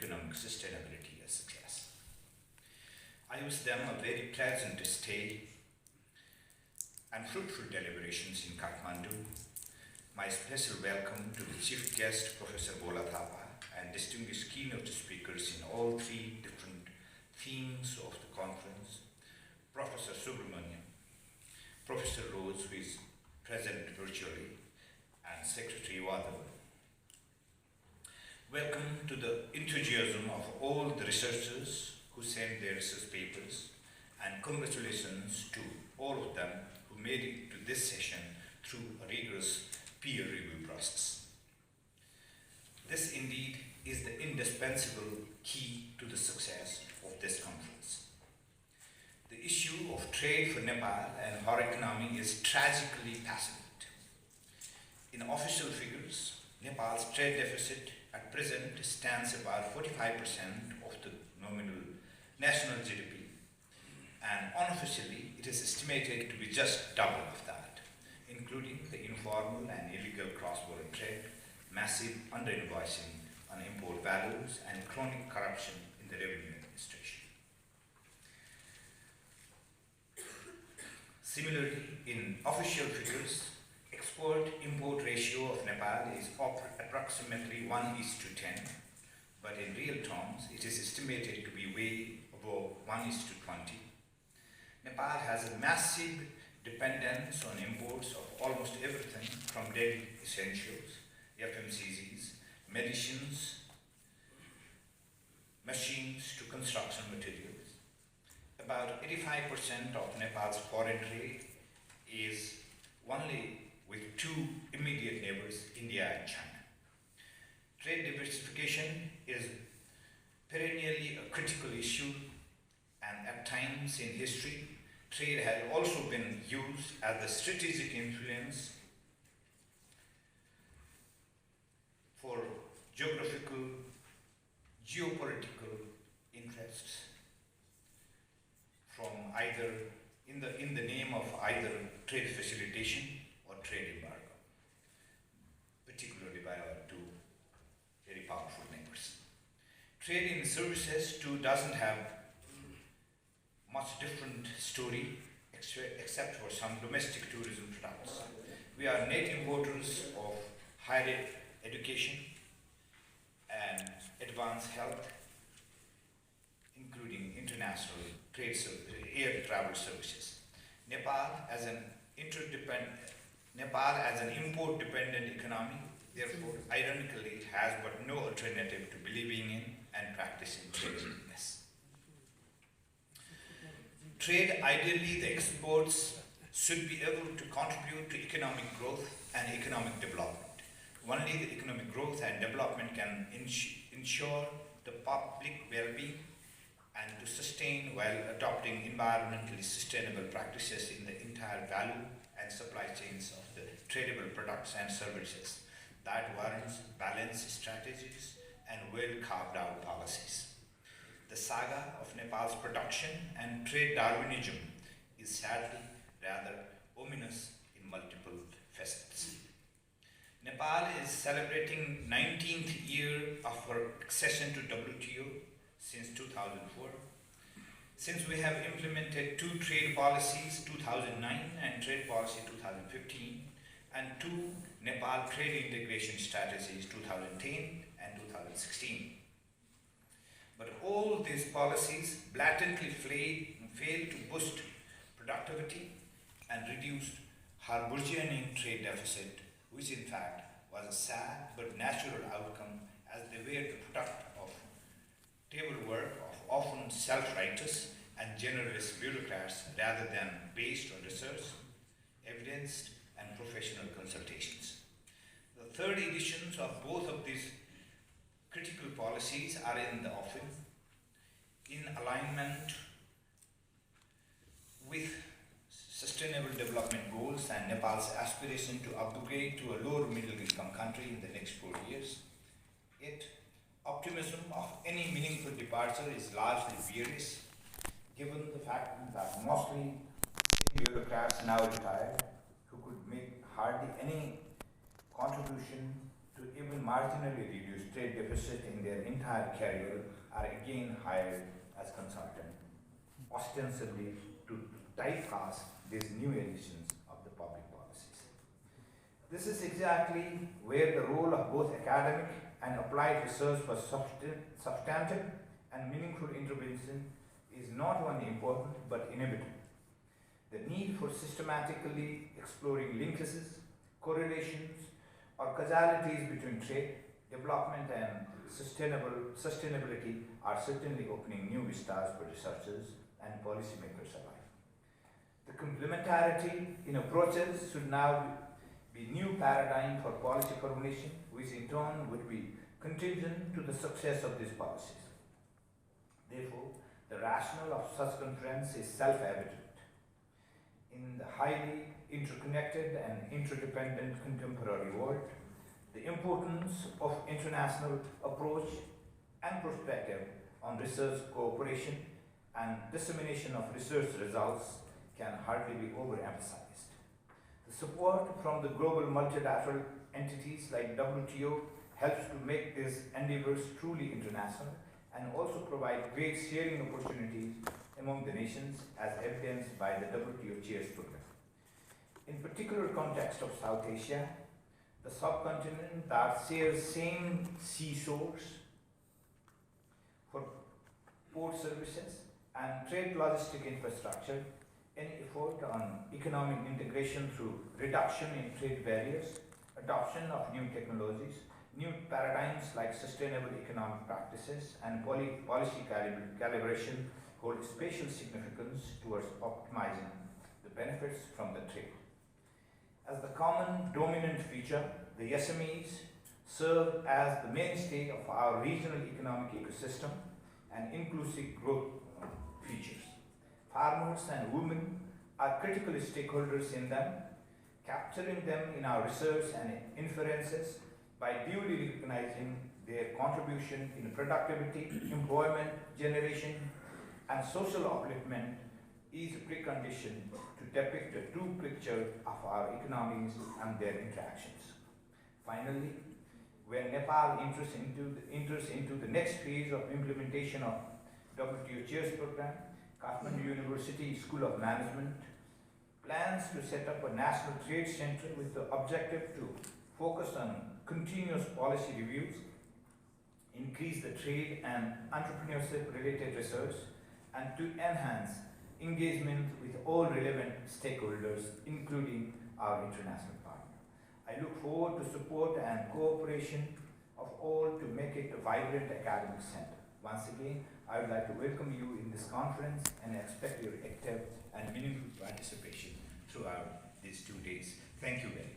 economic sustainability and success. I wish them a very pleasant stay and fruitful deliberations in Kathmandu. My special welcome to the chief guest, Professor Bola Thapa, and distinguished keynote speakers in all three different themes of the conference, Professor Subramaniam, Professor Rose, who is present virtually, and Secretary Wagle. Welcome to the enthusiasm of all the researchers who sent their research papers, and congratulations to all of them who made it to this session through a rigorous peer review process. This indeed is the indispensable key to the success of this conference. The issue of trade for Nepal and our economy is tragically passive. In official figures, Nepal's trade deficit at present stands about 45% of the nominal national GDP, and unofficially it is estimated to be just double of that, including the informal and illegal cross-border trade, massive under-invoicing on import values, and chronic corruption in the revenue administration. Similarly, in official figures, export-import ratio of Nepal is approximately 1:10, but in real terms, it is estimated to be way above 1:20. Nepal has a massive dependence on imports of almost everything from daily essentials, FMCGs, medicines, machines to construction materials. About 85% of Nepal's foreign trade is only with two immediate neighbors, India and China. Trade diversification is perennially a critical issue, and at times in history, trade has also been used as the strategic influence for geopolitical interests from either in the name of either trade facilitation or trade embargo, particularly by our two very powerful neighbors. Trade in services too doesn't have much different story except for some domestic tourism products. We are net importers of higher education and advanced health, including international air travel services. Nepal as an import-dependent economy, therefore, ironically, has but no alternative to believing in and practicing trade. Trade, ideally, the exports should be able to contribute to economic growth and economic development. Only the economic growth and development can ensure the public well-being and to sustain while adopting environmentally sustainable practices in the entire value and supply chains of the tradable products and services that warrants balanced strategies and well-carved-out policies. The saga of Nepal's production and trade Darwinism is sadly rather ominous in multiple facets. Nepal is celebrating 19th year of her accession to WTO since 2004. Since we have implemented two trade policies, 2009 and trade policy 2015, and two Nepal trade integration strategies, 2010 and 2016. But all these policies blatantly failed to boost productivity and reduced her burgeoning trade deficit, which in fact was a sad but natural outcome as they were the product of table work of often self-righteous and generous bureaucrats rather than based on research, evidence, and professional consultations. The third editions of both of these critical policies are in the offing, in alignment with Sustainable Development Goals and Nepal's aspiration to upgrade to a lower middle income country in the next 4 years. Yet, optimism of any meaningful departure is largely spurious, given the fact that mostly bureaucrats now retired who could make hardly any contribution to even marginally reduce trade deficit in their entire career are again hired as consultants, ostensibly to typecast these new editions of the public policies. This is exactly where the role of both academic and applied research for substantive and meaningful intervention is not only important but inevitable. The need for systematically exploring linkages, correlations, or causalities between trade, development, and sustainability are certainly opening new vistas for researchers and policymakers alike. The complementarity in approaches should now be new paradigm for policy formulation, which in turn would be contingent to the success of these policies. Therefore, the rationale of such conference is self-evident. In the highly interconnected and interdependent contemporary world, the importance of international approach and perspective on research cooperation and dissemination of research results can hardly be overemphasized. The support from the global multilateral entities like WTO helps to make these endeavors truly international and also provide great sharing opportunities among the nations as evidenced by the WTO Chairs Program. In particular context of South Asia, the subcontinent that shares same sea shores for port services and trade logistic infrastructure, any effort on economic integration through reduction in trade barriers, adoption of new technologies, new paradigms like sustainable economic practices, and policy calibration hold special significance towards optimizing the benefits from the trade. As the common dominant feature, the SMEs serve as the mainstay of our regional economic ecosystem and inclusive growth features. Farmers and women are critical stakeholders in them, capturing them in our research and inferences by duly recognizing their contribution in productivity, employment generation, and social upliftment is a precondition to depict a true picture of our economies and their interactions. Finally, when Nepal enters into the next phase of implementation of WTO Chairs Program, Kathmandu University School of Management plans to set up a national trade center with the objective to focus on continuous policy reviews, increase the trade and entrepreneurship related research, and to enhance engagement with all relevant stakeholders, including our international partners. I look forward to support and cooperation of all to make it a vibrant academic center. Once again, I would like to welcome you in this conference and expect your active and meaningful participation throughout these 2 days. Thank you very much.